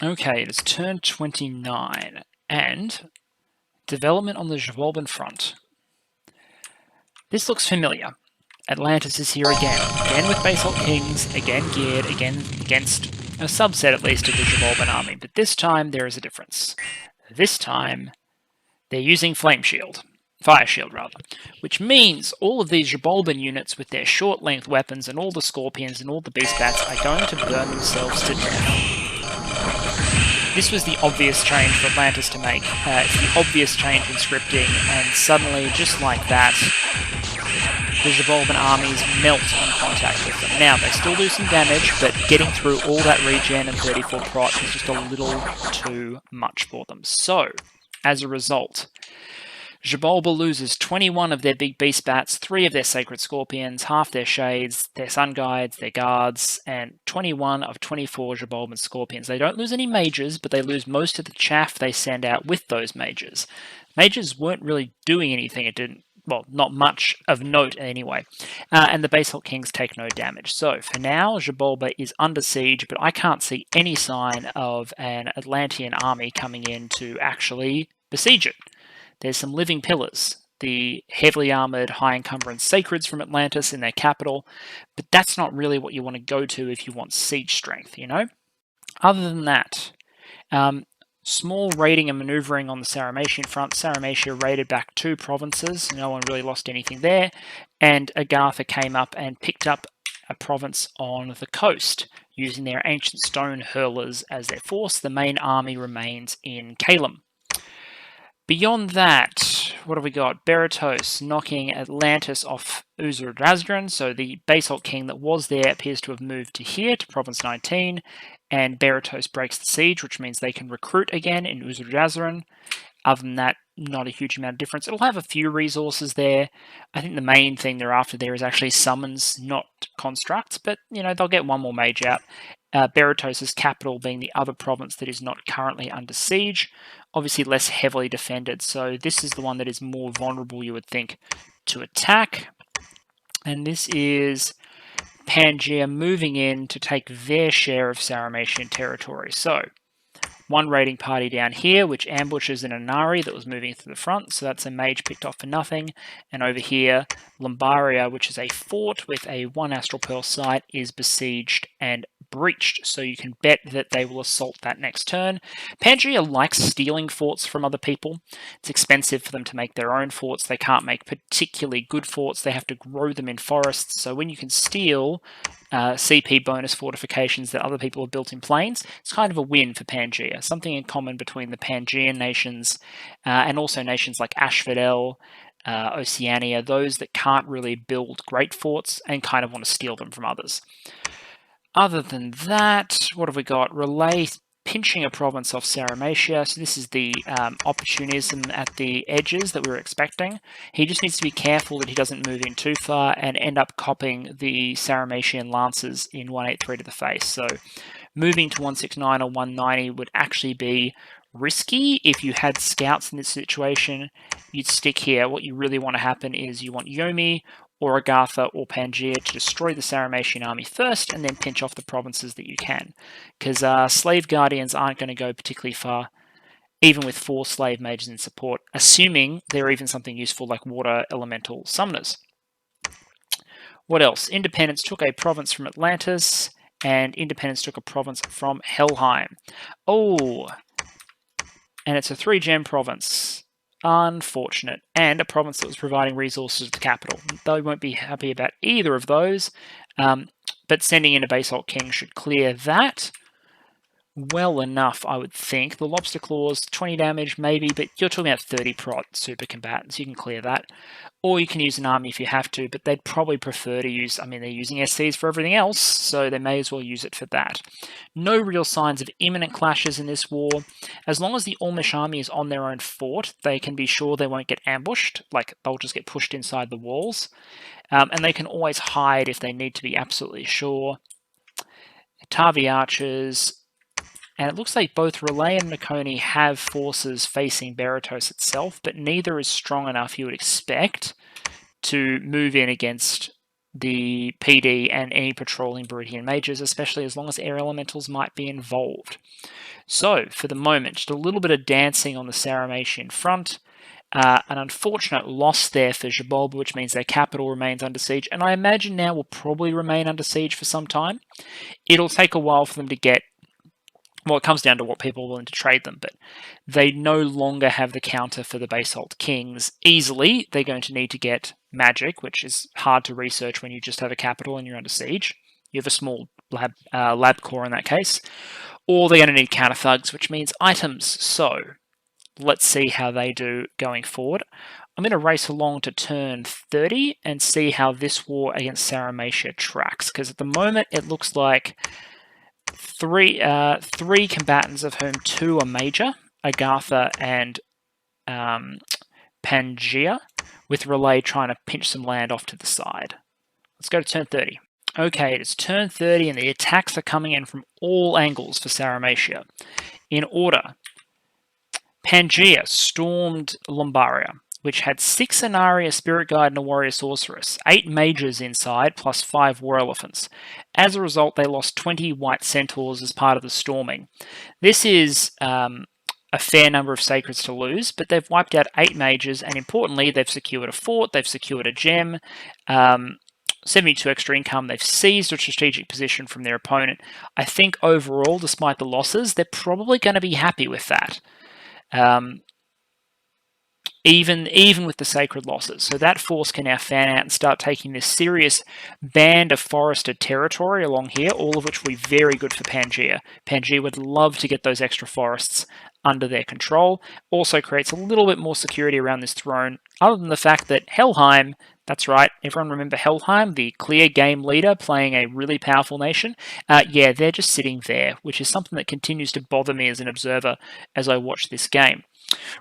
Okay, it is turn 29, and development on the Xibalban front. This looks familiar. Atlantis is here again with Basalt Kings, again geared, again against a subset at least of the Xibalban army, but this time there is a difference. This time, they're using Flame Shield. Fire Shield, rather. Which means all of these Xibalban units with their short-length weapons and all the Scorpions and all the Beast Bats are going to burn themselves to death. This was the obvious change for Atlantis to make. It's the obvious change in scripting, and suddenly, just like that, the Xibalban armies melt on contact with them. Now, they still do some damage, but getting through all that regen and 34 prot is just a little too much for them. So, as a result, Xibalba loses 21 of their big beast bats, 3 of their sacred scorpions, half their shades, their sun guides, their guards, and 21 of 24 Xibalban scorpions. They don't lose any mages, but they lose most of the chaff they send out with those mages. Mages weren't really doing anything. It didn't, well, not much of note anyway. And the Basalt Kings take no damage. So for now, Xibalba is under siege, but I can't see any sign of an Atlantean army coming in to actually besiege it. There's some living pillars, the heavily armoured, high encumbrance sacreds from Atlantis in their capital, but that's not really what you want to go to if you want siege strength, you know? Other than that, small raiding and manoeuvring on the Sauromatian front. Sauromatia raided back 2 provinces, no one really lost anything there, and Agartha came up and picked up a province on the coast, using their ancient stone hurlers as their force. The main army remains in Calum. Beyond that, what have we got? Berytos knocking Atlantis off Uzur-Drazgran, so the Basalt King that was there appears to have moved to here, to Province 19, and Berytos breaks the siege, which means they can recruit again in Uzur-Drazgran. Other than that, not a huge amount of difference. It'll have a few resources there. I think the main thing they're after there is actually summons, not constructs, but, you know, they'll get one more mage out. Berytos' capital being the other province that is not currently under siege, obviously less heavily defended, so this is the one that is more vulnerable, you would think, to attack. And this is Pangaea moving in to take their share of Sauromatian territory. So, one raiding party down here, which ambushes an Inari that was moving through the front, so that's a mage picked off for nothing. And over here, Lombaria, which is a fort with a 1 Astral Pearl site, is besieged and breached, so you can bet that they will assault that next turn. Pangaea likes stealing forts from other people. It's expensive for them to make their own forts. They can't make particularly good forts. They have to grow them in forests, so when you can steal CP bonus fortifications that other people have built in plains, it's kind of a win for Pangaea. Something in common between the Pangaean nations and also nations like Asphodel, Oceania, those that can't really build great forts and kind of want to steal them from others. Other than that, what have we got? Relay pinching a province off Sauromatia. So this is the opportunism at the edges that we were expecting. He just needs to be careful that he doesn't move in too far and end up copping the Sauromatian lancers in 183 to the face. So moving to 169 or 190 would actually be risky. If you had scouts in this situation, you'd stick here. What you really want to happen is you want Yomi or Agartha or Pangaea to destroy the Sauromatian army first and then pinch off the provinces that you can. Because slave guardians aren't going to go particularly far, even with 4 slave mages in support, assuming they're even something useful like water elemental summoners. What else? Independence took a province from Atlantis, and Independence took a province from Helheim. Oh, and it's a 3-gem province. Unfortunate. And a province that was providing resources to the capital. They won't be happy about either of those, but sending in a Basalt King should clear that well enough, I would think. The Lobster Claws, 20 damage maybe, but you're talking about 30 prot super combatants. You can clear that. Or you can use an army if you have to, but they'd probably prefer to use, I mean, they're using SCs for everything else, so they may as well use it for that. No real signs of imminent clashes in this war. As long as the Ormish army is on their own fort, they can be sure they won't get ambushed, like they'll just get pushed inside the walls. And they can always hide if they need to be absolutely sure. Tavi archers, and it looks like both Relay and Nakoni have forces facing Berytos itself, but neither is strong enough, you would expect, to move in against the PD and any patrolling Berytian mages, especially as long as air elementals might be involved. So, for the moment, just a little bit of dancing on the Sauromatia front. An unfortunate loss there for Xibalba, which means their capital remains under siege, and I imagine now will probably remain under siege for some time. It'll take a while for them to get... Well, it comes down to what people are willing to trade them, but they no longer have the counter for the Basalt Kings easily. They're going to need to get magic, which is hard to research when you just have a capital and you're under siege. You have a small lab core in that case. Or they're going to need counter thugs, which means items. So, let's see how they do going forward. I'm going to race along to turn 30 and see how this war against Sauromatia tracks, because at the moment it looks like three combatants, of whom 2 are major, Agartha and Pangea, with Relay trying to pinch some land off to the side. Let's go to turn 30. Okay, it is turn 30 and the attacks are coming in from all angles for Sauromatia. In order, Pangea stormed Lombaria, which had 6 Inaria Spirit Guide and a Warrior Sorceress, 8 mages inside, plus 5 War Elephants. As a result, they lost 20 White Centaurs as part of the storming. This is a fair number of Sacreds to lose, but they've wiped out 8 mages, and importantly, they've secured a fort, they've secured a gem, 72 extra income, they've seized a strategic position from their opponent. I think overall, despite the losses, they're probably going to be happy with that. Even with the sacred losses. So that force can now fan out and start taking this serious band of forested territory along here, all of which will be very good for Pangea. Pangea would love to get those extra forests under their control. Also creates a little bit more security around this throne, other than the fact that Helheim, that's right, everyone remember Helheim, the clear game leader playing a really powerful nation? Yeah, they're just sitting there, which is something that continues to bother me as an observer as I watch this game.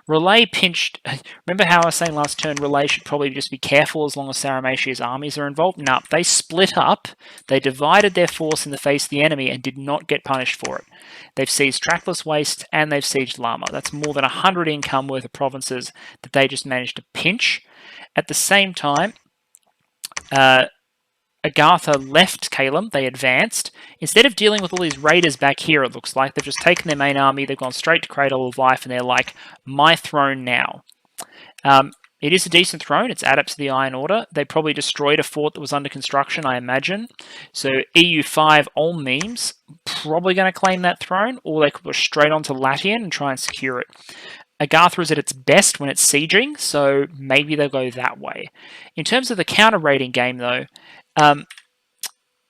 Relay pinched... Remember how I was saying last turn, Relay should probably just be careful as long as Sauromatia's armies are involved? No, they split up, they divided their force in the face of the enemy and did not get punished for it. They've seized Trackless Waste and they've sieged Lama. That's more than 100 income worth of provinces that they just managed to pinch. At the same time, Agartha left Calum, they advanced. Instead of dealing with all these raiders back here, it looks like, they've just taken their main army, they've gone straight to Cradle of Life, and they're like, my throne now. It is a decent throne, it's adept to the Iron Order. They probably destroyed a fort that was under construction, I imagine. So EU5 Ulm memes, probably going to claim that throne, or they could push straight onto Latian and try and secure it. Agartha is at its best when it's sieging, so maybe they'll go that way. In terms of the counter-raiding game, though,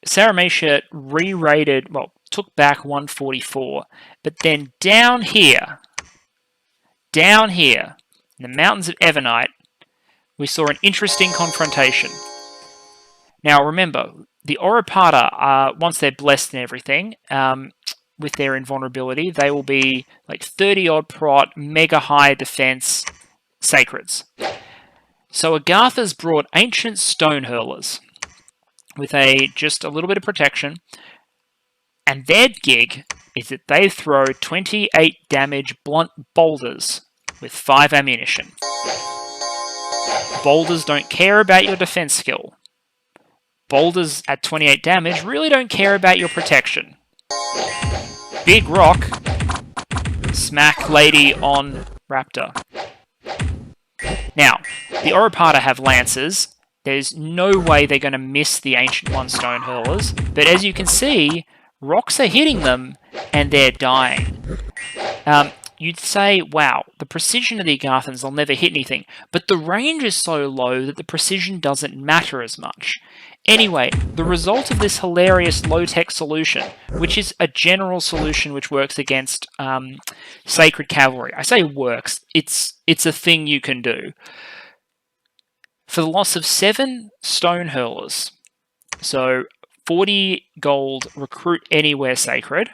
Sauromatia re-raided, well, took back 144, but then down here, in the mountains of Evernite, we saw an interesting confrontation. Now, remember, the Oiripata, once they're blessed and everything, with their invulnerability, they will be like 30-odd prot, mega high defense sacreds. So Agartha's brought ancient stone hurlers with just a little bit of protection, and their gig is that they throw 28 damage blunt boulders with 5 ammunition. Boulders don't care about your defense skill. Boulders at 28 damage really don't care about your protection. Big rock, smack lady on raptor. Now, the Oiripata have lances. There's no way they're going to miss the Ancient One stone hurlers, but as you can see, rocks are hitting them and they're dying. You'd say, wow, the precision of the Agarthans, they'll never hit anything, but the range is so low that the precision doesn't matter as much. Anyway, the result of this hilarious low-tech solution, which is a general solution which works against sacred cavalry. I say works, it's a thing you can do. For the loss of 7 stone hurlers, so 40 gold, recruit anywhere sacred,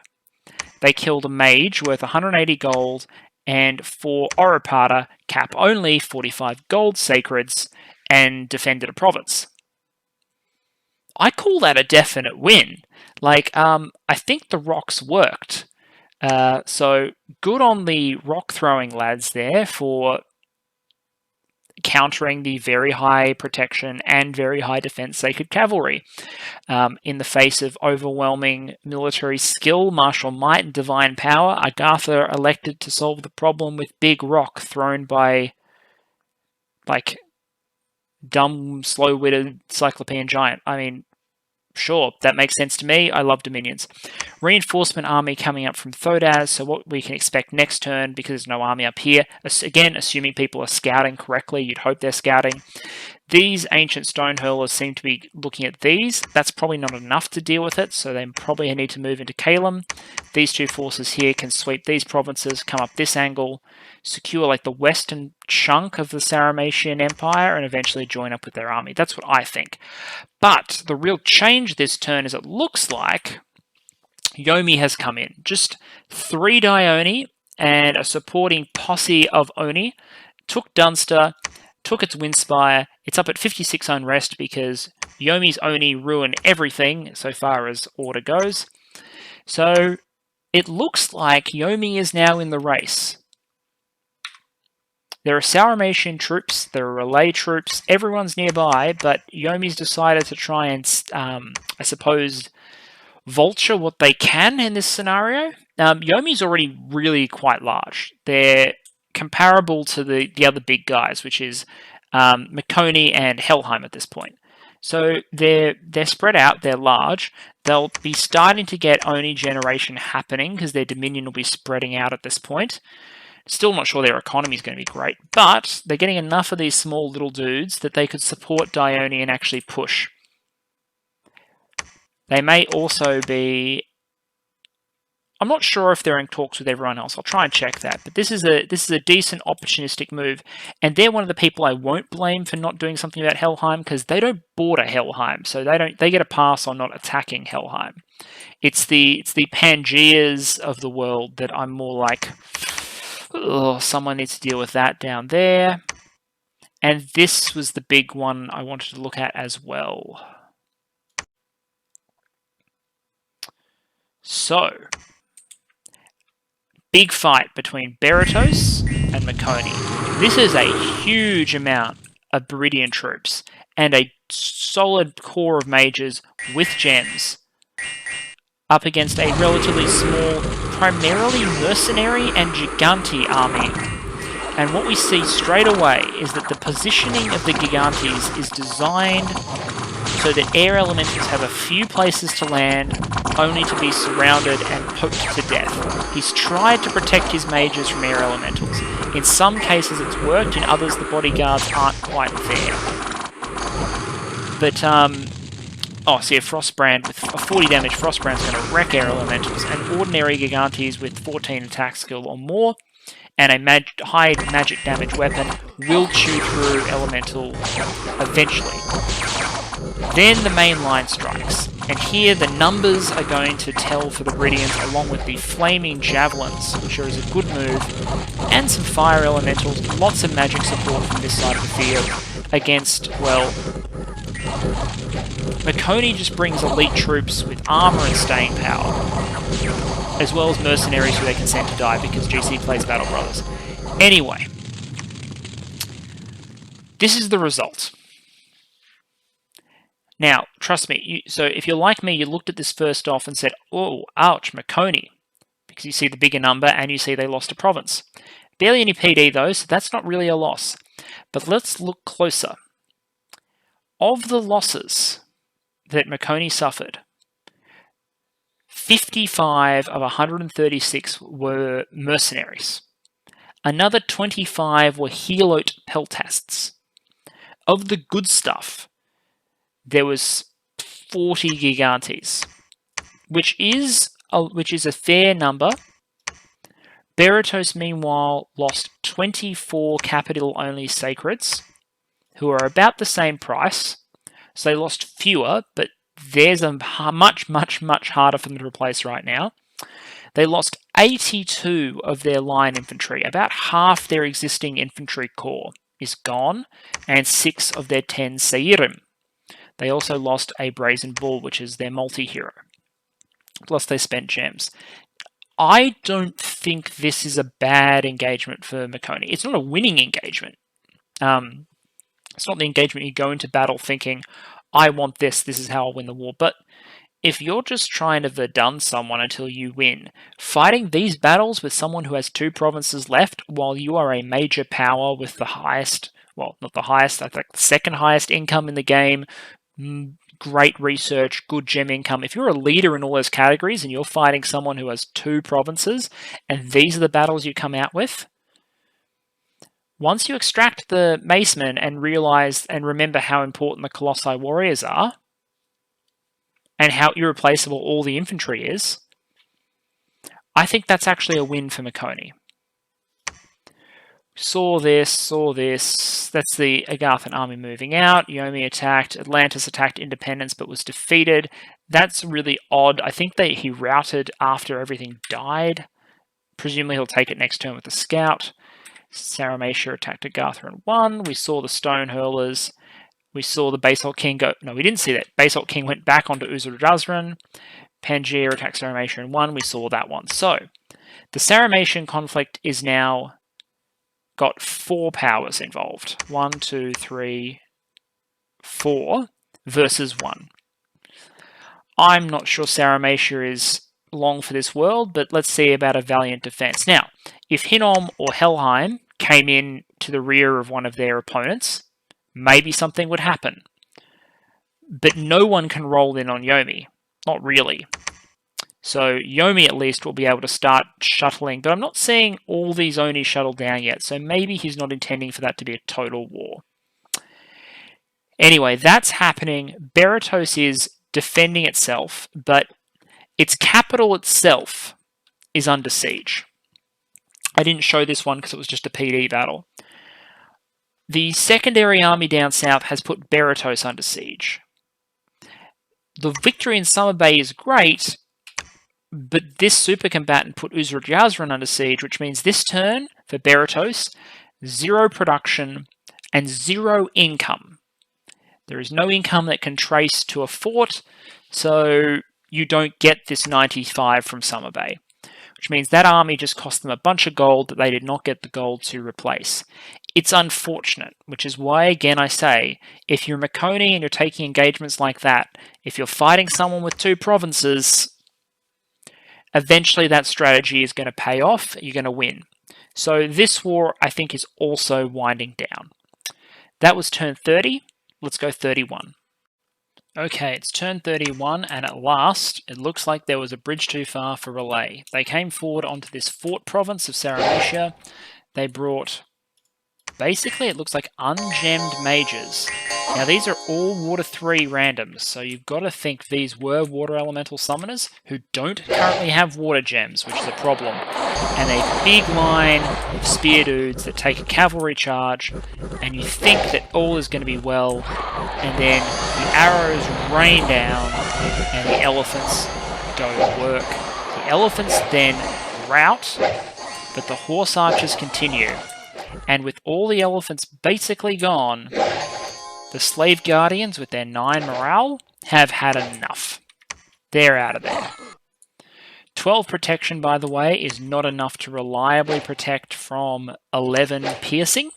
they killed a mage worth 180 gold, and for Oiripata, cap only 45 gold sacreds, and defended a province. I call that a definite win. Like, I think the rocks worked. So good on the rock throwing lads there for countering the very high protection and very high defense sacred cavalry. In the face of overwhelming military skill, martial might, and divine power, Agartha elected to solve the problem with big rock thrown by, like, dumb, slow-witted Cyclopean giant. I mean, sure, that makes sense to me. I love Dominions. Reinforcement army coming up from Thodaz, so what we can expect next turn, because there's no army up here. Again, assuming people are scouting correctly, you'd hope they're scouting. These ancient stone hurlers seem to be looking at these. That's probably not enough to deal with it, so they probably need to move into Calum. These two forces here can sweep these provinces, come up this angle, secure like the western chunk of the Sauromatian Empire, and eventually join up with their army. That's what I think. But the real change this turn is it looks like Yomi has come in. Just 3 Dione and a supporting posse of Oni took Dunster, took its Windspire. It's up at 56 unrest because Yomi's Oni ruin everything so far as order goes. So it looks like Yomi is now in the race. There are Sauromatian troops, there are relay troops, everyone's nearby, but Yomi's decided to try and, I suppose, vulture what they can in this scenario. Yomi's already really quite large. They're comparable to the other big guys, which is Makoni and Helheim at this point. So they're spread out, they're large. They'll be starting to get Oni generation happening because their dominion will be spreading out at this point. Still not sure their economy is going to be great, but they're getting enough of these small little dudes that they could support Dione and actually push. They may also be... I'm not sure if they're in talks with everyone else. I'll try and check that. But this is a decent opportunistic move, and they're one of the people I won't blame for not doing something about Helheim because they don't border Helheim, so they get a pass on not attacking Helheim. It's the Pangeas of the world that I'm more like, oh, someone needs to deal with that down there. And this was the big one I wanted to look at as well. So, big fight between Berytos and Makoni. This is a huge amount of Berytian troops and a solid core of mages with gems up against a relatively small, primarily mercenary and Giganti army. And what we see straight away is that the positioning of the Gigantes is designed so that air elementals have a few places to land, only to be surrounded and poked to death. He's tried to protect his mages from air elementals. In some cases it's worked, in others the bodyguards aren't quite there. But, see, a Frostbrand with a 40 damage Frostbrand's going to wreck air elementals, and ordinary Gigantes with 14 attack skill or more, and a high magic damage weapon will chew through elemental eventually. Then the main line strikes, and here the numbers are going to tell for the Berytians, along with the flaming javelins, which are a good move, and some fire elementals, lots of magic support from this side of the field against, well, Makoni just brings elite troops with armor and staying power, as well as mercenaries who they can send to die because GC plays Battle Brothers. Anyway, this is the result. Now, trust me, so if you're like me, you looked at this first off and said, oh, ouch, Makoni, because you see the bigger number and you see they lost a province. Barely any PD though, so that's not really a loss. But let's look closer. Of the losses that Makoni suffered, 55 of 136 were mercenaries. Another 25 were Helot Peltasts. Of the good stuff, there was 40 Gigantes, which is a fair number. Berytos, meanwhile, lost 24 capital-only sacreds, who are about the same price. So they lost fewer, but theirs are much, much, much harder for them to replace right now. They lost 82 of their line infantry. About half their existing infantry corps is gone, and 6 of their 10 Seirim. They also lost a Brazen Bull, which is their multi-hero. Plus they spent gems. I don't think this is a bad engagement for Makoni. It's not a winning engagement. It's not the engagement you go into battle thinking, I want this, this is how I'll win the war. But if you're just trying to verdun someone until you win, fighting these battles with someone who has 2 provinces left while you are a major power with the highest, well, not the highest, I think the second highest income in the game, great research, good gem income. If you're a leader in all those categories and you're fighting someone who has 2 provinces and these are the battles you come out with, once you extract the Macemen and realize and remember how important the Colossi warriors are, and how irreplaceable all the infantry is, I think that's actually a win for Makoni. Saw this. That's the Agarthan army moving out. Yomi attacked. Atlantis attacked Independence but was defeated. That's really odd. I think he routed after everything died. Presumably he'll take it next turn with the scout. Sauromatia attacked Agartha and won. We saw the Stone Hurlers. We saw the Basalt King go... No, we didn't see that. Basalt King went back onto Uzur-Jazran. Pangaea attacked Sauromatia and won. We saw that one. So, the Sauromatia conflict is now got 4 powers involved. 1, 2, 3, 4 versus 1. I'm not sure Sauromatia is long for this world, but let's see about a valiant defense. Now, if Hinnom or Helheim came in to the rear of one of their opponents, maybe something would happen. But no one can roll in on Yomi. Not really. So Yomi at least will be able to start shuttling, but I'm not seeing all these Oni shuttle down yet, so maybe he's not intending for that to be a total war. Anyway, that's happening. Berytos is defending itself, but its capital itself is under siege. I didn't show this one because it was just a PD battle. The secondary army down south has put Berytos under siege. The victory in Summer Bay is great, but this super combatant put Uzur-Jazran under siege, which means this turn for Berytos, 0 production and 0 income. There is no income that can trace to a fort, so you don't get this 95 from Summer Bay, which means that army just cost them a bunch of gold that they did not get the gold to replace. It's unfortunate, which is why, again, I say, if you're Makoni and you're taking engagements like that, if you're fighting someone with 2 provinces, eventually that strategy is going to pay off, you're going to win. So this war, I think, is also winding down. That was turn 30. Let's go 31. Okay, it's turn 31, and at last, it looks like there was a bridge too far for Relay. They came forward onto this fort province of Sauromatia. They brought, basically, it looks like ungemmed mages. Now, these are all Water 3 randoms, so you've got to think these were Water Elemental Summoners who don't currently have Water Gems, which is a problem. And a big line of spear dudes that take a cavalry charge, and you think that all is going to be well, and then the arrows rain down, and the elephants go to work. The elephants then rout, but the horse archers continue. And with all the elephants basically gone, the Slave Guardians, with their 9 morale, have had enough. They're out of there. 12 protection, by the way, is not enough to reliably protect from 11 piercing.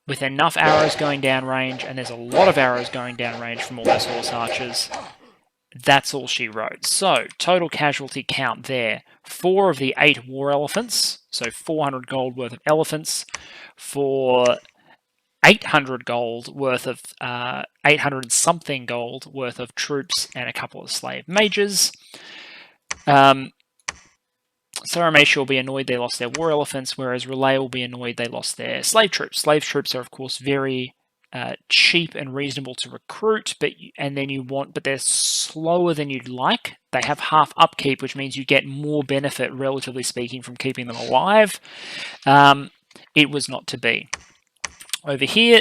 With enough arrows going down range, and there's a lot of arrows going down range from all those horse archers, that's all she wrote. So, total casualty count there. 4 of the 8 war elephants, so 400 gold worth of elephants, for 800 gold worth of 800 and something gold worth of troops and a couple of slave mages. Sauromatia will be annoyed they lost their war elephants, whereas Relay will be annoyed they lost their slave troops. Slave troops are, of course, very cheap and reasonable to recruit, but they're slower than you'd like. They have half upkeep, which means you get more benefit, relatively speaking, from keeping them alive. It was not to be. Over here,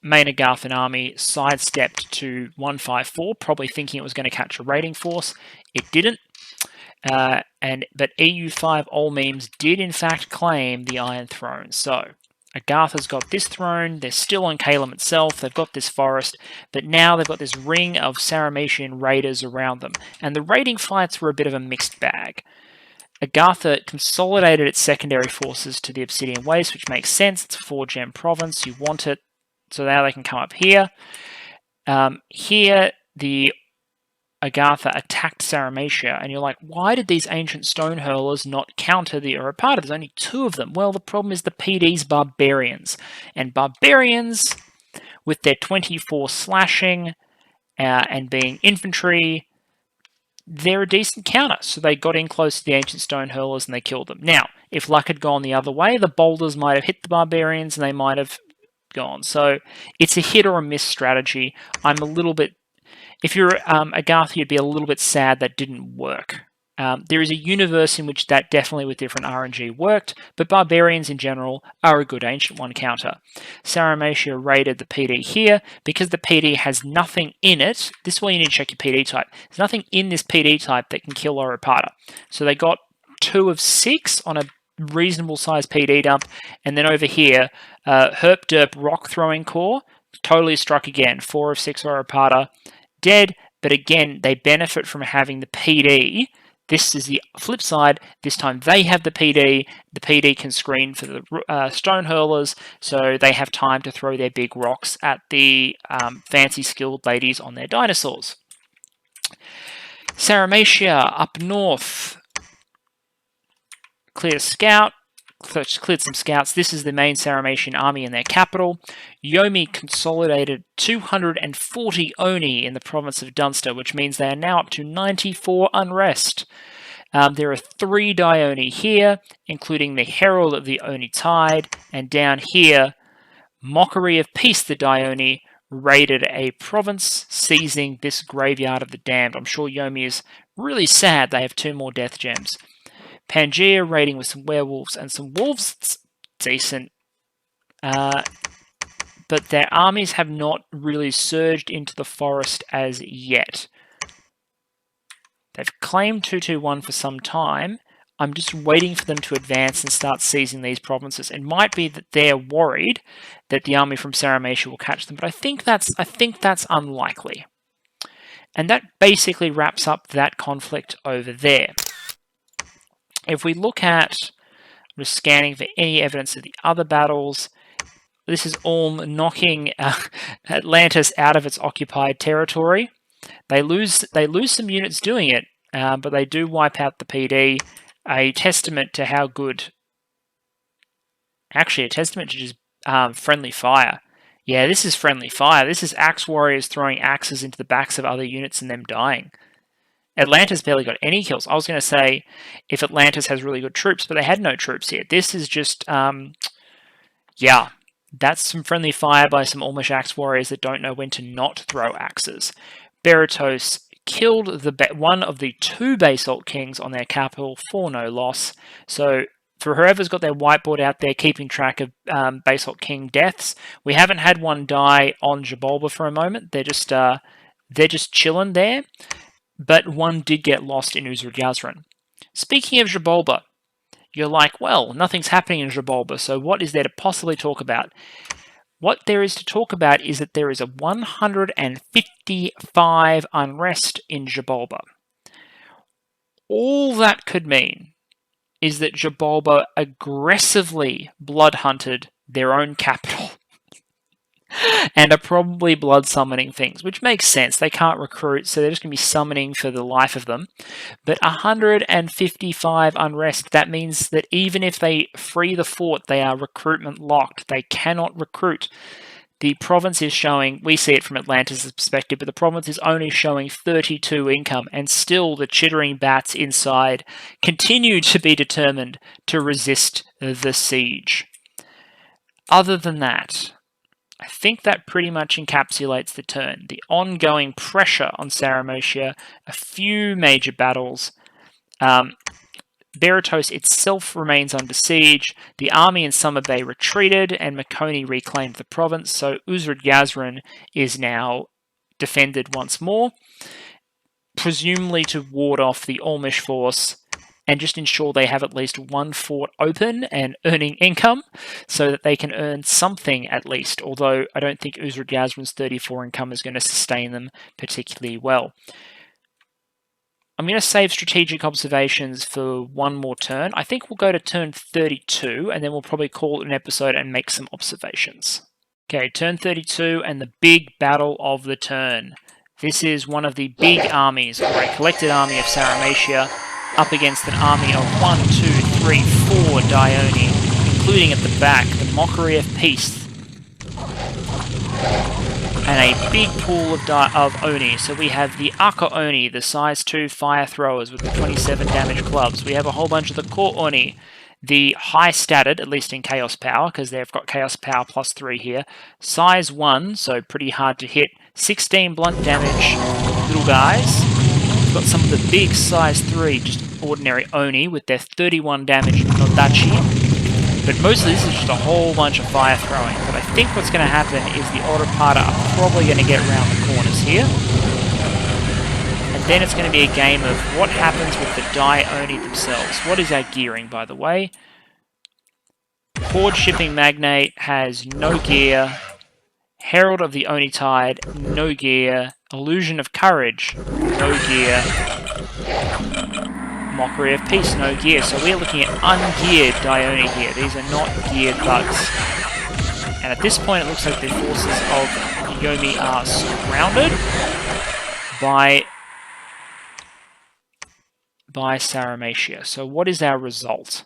main Agarthan army sidestepped to 154, probably thinking it was going to catch a raiding force. It didn't. But EU5 all memes did in fact claim the Iron Throne. So Agartha's got this throne, they're still on Calum itself, they've got this forest, but now they've got this ring of Sauromatian raiders around them. And the raiding fights were a bit of a mixed bag. Agartha consolidated its secondary forces to the Obsidian Waste, which makes sense. It's a 4-gem province. You want it, so now they can come up here. Here, the Agartha attacked Sauromatia, and you're like, why did these ancient stone hurlers not counter the Oiripata? There's only 2 of them. Well, the problem is the PD's barbarians. And barbarians, with their 24 slashing and being infantry, they're a decent counter. So they got in close to the ancient stone hurlers and they killed them. Now, if luck had gone the other way, the Boulders might have hit the barbarians and they might have gone. So it's a hit or a miss strategy. I'm a little bit... If you're Agartha, you'd be a little bit sad that didn't work. There is a universe in which that definitely with different RNG worked, but barbarians in general are a good Ancient One counter. Sauromatia raided the PD here. Because the PD has nothing in it, this is why you need to check your PD type. There's nothing in this PD type that can kill Oiripata. So they got 2 of 6 on a reasonable sized PD dump, and then over here, Herp Derp Rock Throwing Core, totally struck again. 4 of 6 Oiripata. Dead, but again, they benefit from having the PD. This is the flip side. This time they have the PD. The PD can screen for the stone hurlers, so they have time to throw their big rocks at the fancy skilled ladies on their dinosaurs. Sauromatia up north. Clear scout. Cleared some scouts. This is the main Sauromatian army in their capital. Yomi consolidated 240 Oni in the province of Dunster, which means they are now up to 94 unrest. There are 3 Dioni here, including the Herald of the Oni Tide, and down here, Mockery of Peace, the Dioni, raided a province, seizing this Graveyard of the Damned. I'm sure Yomi is really sad they have 2 more death gems. Pangea raiding with some werewolves and some wolves. It's decent. But their armies have not really surged into the forest as yet. They've claimed 221 for some time. I'm just waiting for them to advance and start seizing these provinces. It might be that they're worried that the army from Sauromatia will catch them, but I think that's unlikely. And that basically wraps up that conflict over there. If we look at, we're scanning for any evidence of the other battles. This is Ulm knocking Atlantis out of its occupied territory. They lose some units doing it, but they do wipe out the PD. A testament to how good. Actually, a testament to just friendly fire. Yeah, this is friendly fire. This is axe warriors throwing axes into the backs of other units and them dying. Atlantis barely got any kills. I was going to say if Atlantis has really good troops, but they had no troops here. This is just, yeah, that's some friendly fire by some Ulmish axe warriors that don't know when to not throw axes. Berytos killed one of the 2 Basalt Kings on their capital for no loss. So for whoever's got their whiteboard out there keeping track of Basalt King deaths, we haven't had one die on Xibalba for a moment. They're just chilling there. But one did get lost in Uzur-Yazran. Speaking of Xibalba, you're like, well, nothing's happening in Xibalba, so what is there to possibly talk about? What there is to talk about is that there is a 155 unrest in Xibalba. All that could mean is that Xibalba aggressively blood hunted their own capital. And are probably blood summoning things, which makes sense. They can't recruit, so they're just going to be summoning for the life of them. But 155 unrest, that means that even if they free the fort, they are recruitment locked. They cannot recruit. The province is showing, we see it from Atlantis' perspective, but the province is only showing 32 income, and still the chittering bats inside continue to be determined to resist the siege. Other than that, I think that pretty much encapsulates the turn. The ongoing pressure on Sauromatia, a few major battles. Berytos itself remains under siege. The army in Summer Bay retreated, and Makoni reclaimed the province, so Uzur-Yazran is now defended once more, presumably to ward off the Ulmish force and just ensure they have at least one fort open and earning income so that they can earn something at least, although I don't think Uzur-Yazran's 34 income is going to sustain them particularly well. I'm going to save strategic observations for one more turn. I think we'll go to turn 32, and then we'll probably call it an episode and make some observations. Okay, turn 32, and the big battle of the turn. This is one of the big armies, or a collected army of Sauromatia, up against an army of 1, 2, 3, 4 Dione, including at the back, the Mockery of Peace, and a big pool of Oni. So we have the Aka Oni, the size 2 fire throwers with the 27 damage clubs. We have a whole bunch of the Core Oni, the high statted, at least in Chaos Power, because they've got Chaos Power plus 3 here. Size 1, so pretty hard to hit. 16 blunt damage, little guys. We've got some of the big size 3, just ordinary Oni, with their 31 damage Nodachi. But mostly this is just a whole bunch of fire throwing. But I think what's going to happen is the Oiripata are probably going to get around the corners here. And then it's going to be a game of what happens with the Dione themselves. What is our gearing, by the way? Horde Shipping Magnate has no gear. Herald of the Oni Tide, no gear. Illusion of Courage, no gear. Mockery of Peace, no gear. So we're looking at ungeared Dione here. These are not geared bugs. And at this point, it looks like the forces of Yomi are surrounded by Sauromatia. So what is our result?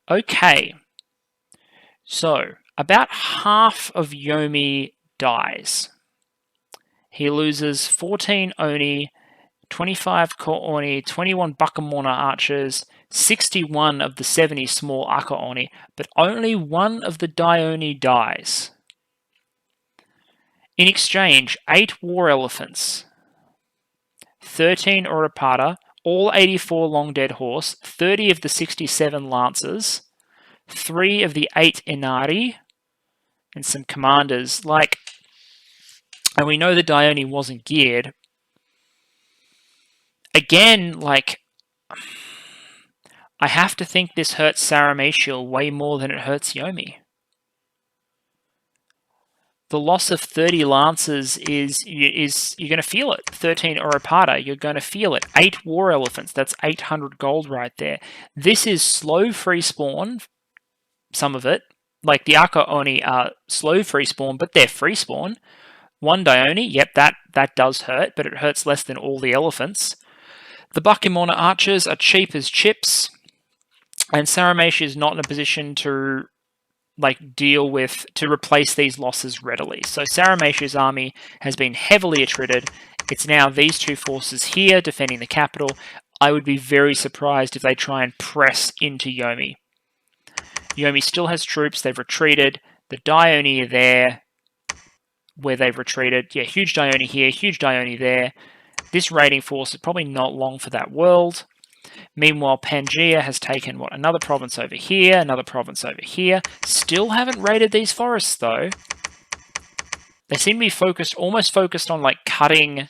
Okay. So about half of Yomi dies. He loses 14 Oni, 25 Core Oni, 21 Bakamona archers, 61 of the 70 small Aka Oni, but only one of the Dione dies. In exchange, 8 war elephants, 13 Oiripata, all 84 long dead horse, 30 of the 67 lancers, 3 of the 8 Inari, and some commanders. And we know the Dione wasn't geared. Again, I have to think this hurts Sauromatia way more than it hurts Yomi. The loss of 30 lancers is you're going to feel it. 13 Oiripata, you're going to feel it. 8 war elephants, that's 800 gold right there. This is slow free spawn, some of it. Like the Aka Oni are slow free spawn, but they're free spawn. 1 Dione, yep, that does hurt, but it hurts less than all the elephants. The Bakamona archers are cheap as chips, and Sauromatia is not in a position to to replace these losses readily. So Sauromatia's army has been heavily attrited. It's now these two forces here defending the capital. I would be very surprised if they try and press into Yomi. Yomi still has troops, they've retreated. The Dione are there where they've retreated. Yeah, huge Dione here, huge Dione there. This raiding force is probably not long for that world. Meanwhile, Pangaea has taken, another province over here, another province over here. Still haven't raided these forests, though. They seem to be almost focused on, cutting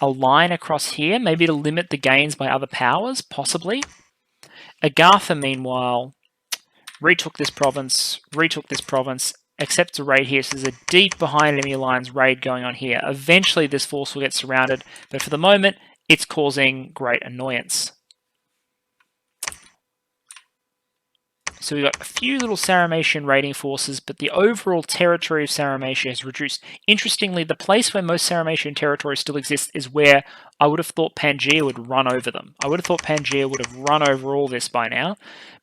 a line across here, maybe to limit the gains by other powers, possibly. Agartha, meanwhile, retook this province, accepts a raid here, so there's a deep behind enemy lines raid going on here. Eventually, this force will get surrounded, but for the moment, it's causing great annoyance. So we've got a few little Sauromatian raiding forces, but the overall territory of Sauromatia has reduced. Interestingly, the place where most Sauromatian territory still exists is where I would have thought Pangaea would run over them. I would have thought Pangaea would have run over all this by now,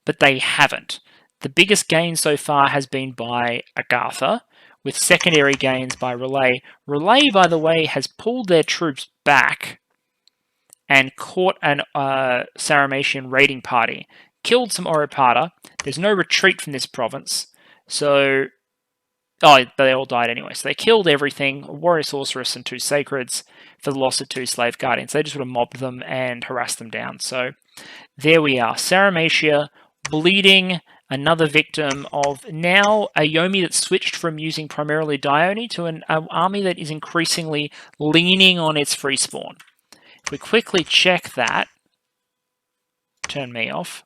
but they haven't. The biggest gain so far has been by Agartha, with secondary gains by Relay. Relay, by the way, has pulled their troops back and caught an Sauromatian raiding party. Killed some Oiripata. There's no retreat from this province. So, they all died anyway. So they killed everything, a warrior sorceress and 2 sacreds for the loss of 2 slave guardians. They just would have mobbed them and harassed them down. So there we are. Sauromatia bleeding, another victim of now a Yomi that switched from using primarily Dione to an army that is increasingly leaning on its free spawn. If we quickly check that, turn me off.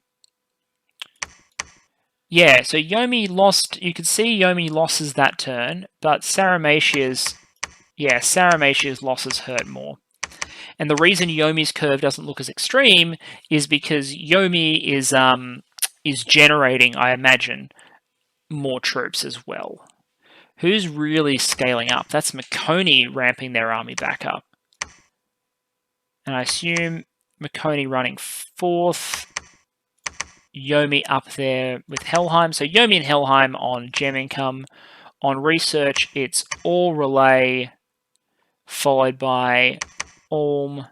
Yeah, so Yomi lost, you can see Yomi losses that turn, but Sauromatia's losses hurt more. And the reason Yomi's curve doesn't look as extreme is because Yomi is generating, I imagine, more troops as well. Who's really scaling up? That's Makoni ramping their army back up. And I assume Makoni running 4th. Yomi up there with Helheim. So Yomi and Helheim on gem income. On research, it's all relay, followed by Ulm.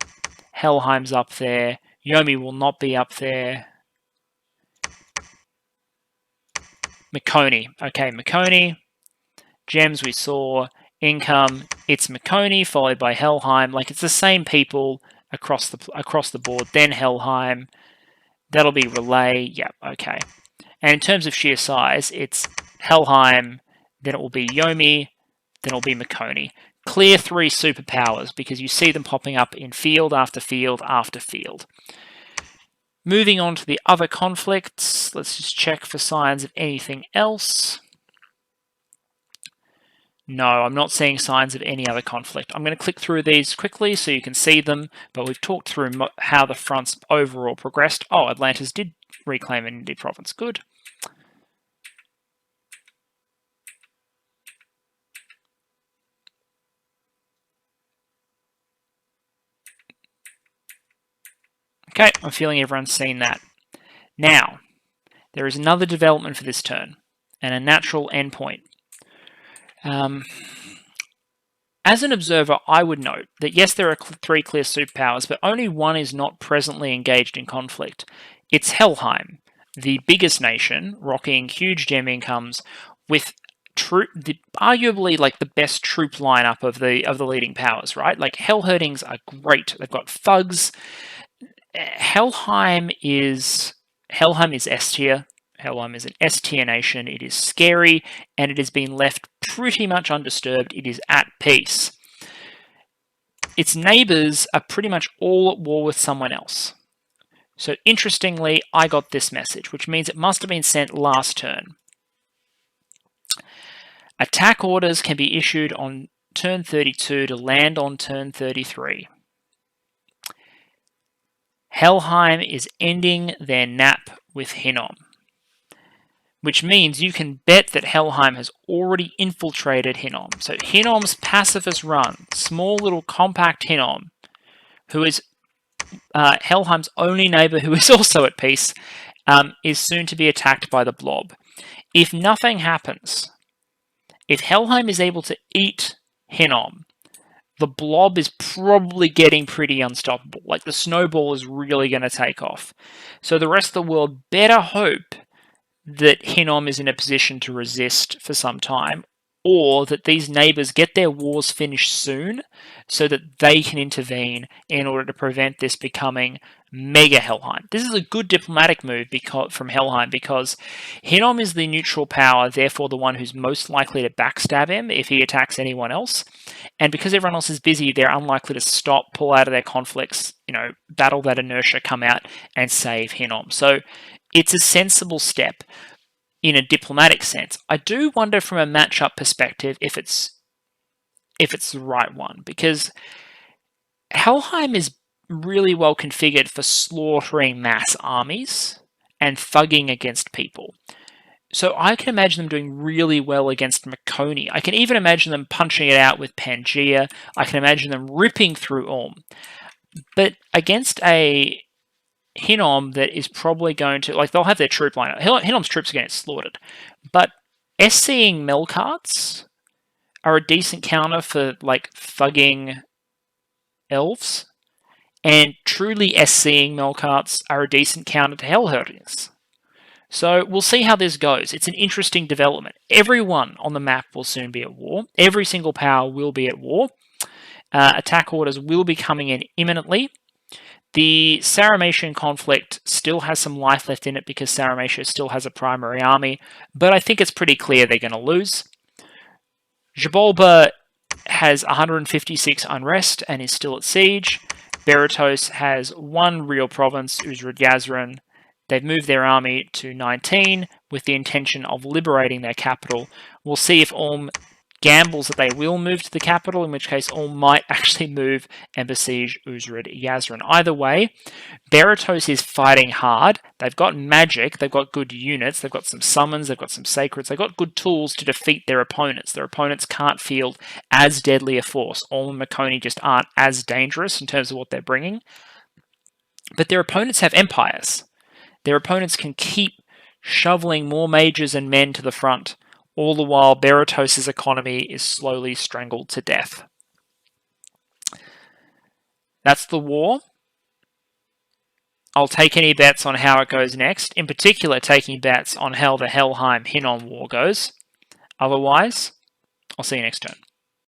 Helheim's up there. Yomi will not be up there. Makoni. Okay, Makoni. Gems we saw. Income, it's Makoni, followed by Helheim. Like, it's the same people across the board. Then Helheim. That'll be relay. Yep, okay. And in terms of sheer size, it's Helheim, then it will be Yomi, then it'll be Makoni. Clear 3 superpowers, because you see them popping up in field after field after field. Moving on to the other conflicts, let's just check for signs of anything else. No, I'm not seeing signs of any other conflict. I'm going to click through these quickly so you can see them, but we've talked through how the fronts overall progressed. Oh, Atlantis did reclaim an Indy province. Good. Okay, I'm feeling everyone's seen that. Now, there is another development for this turn, and a natural endpoint. As an observer, I would note that yes, there are 3 clear superpowers, but only one is not presently engaged in conflict. It's Helheim, the biggest nation, rocking huge gem incomes with arguably like the best troop lineup of the leading powers, right? Like Hellherdings are great. They've got thugs. Helheim is S tier. Helheim is an S tier nation. It is scary, and it has been left pretty much undisturbed. It is at peace. Its neighbours are pretty much all at war with someone else. So interestingly, I got this message, which means it must have been sent last turn. Attack orders can be issued on turn 32 to land on turn 33. Helheim is ending their nap with Hinnom, which means you can bet that Helheim has already infiltrated Hinnom. So Hinnom's pacifist run, small little compact Hinnom, who is Helheim's only neighbour who is also at peace, is soon to be attacked by the blob. If nothing happens, if Helheim is able to eat Hinnom, the blob is probably getting pretty unstoppable. Like, the snowball is really going to take off. So the rest of the world better hope that Hinnom is in a position to resist for some time, or that these neighbours get their wars finished soon so that they can intervene in order to prevent this becoming mega Helheim. This is a good diplomatic move from Helheim, because Hinnom is the neutral power, therefore the one who's most likely to backstab him if he attacks anyone else. And because everyone else is busy, they're unlikely to stop, pull out of their conflicts, battle that inertia, come out and save Hinnom. So it's a sensible step in a diplomatic sense. I do wonder from a matchup perspective if it's the right one, because Helheim is really well configured for slaughtering mass armies and thugging against people. So I can imagine them doing really well against Makoni. I can even imagine them punching it out with Pangaea. I can imagine them ripping through Ulm. But against a Hinnom that is probably going to, they'll have their troop line. Hinnom's troops are going to get slaughtered. But SCing Melkarts are a decent counter for, thugging elves. And truly SCing Melkarts are a decent counter to Hellherdings. So we'll see how this goes. It's an interesting development. Everyone on the map will soon be at war. Every single power will be at war. Attack orders will be coming in imminently. The Sauromatian conflict still has some life left in it because Sauromatia still has a primary army, but I think it's pretty clear they're going to lose. Xibalba has 156 unrest and is still at siege. Berytos has 1 real province, Uzrud-Yazran. They've moved their army to 19 with the intention of liberating their capital. We'll see if Ulm gambles that they will move to the capital, in which case all might actually move and besiege Uzrid Yazran. Either way, Berytos is fighting hard. They've got magic, they've got good units, they've got some summons, they've got some sacreds, they've got good tools to defeat their opponents. Their opponents can't field as deadly a force. All and Makoni just aren't as dangerous in terms of what they're bringing. But their opponents have empires. Their opponents can keep shoveling more mages and men to the front, all the while Berytos' economy is slowly strangled to death. That's the war. I'll take any bets on how it goes next, in particular taking bets on how the Helheim-Hinnom war goes. Otherwise, I'll see you next turn.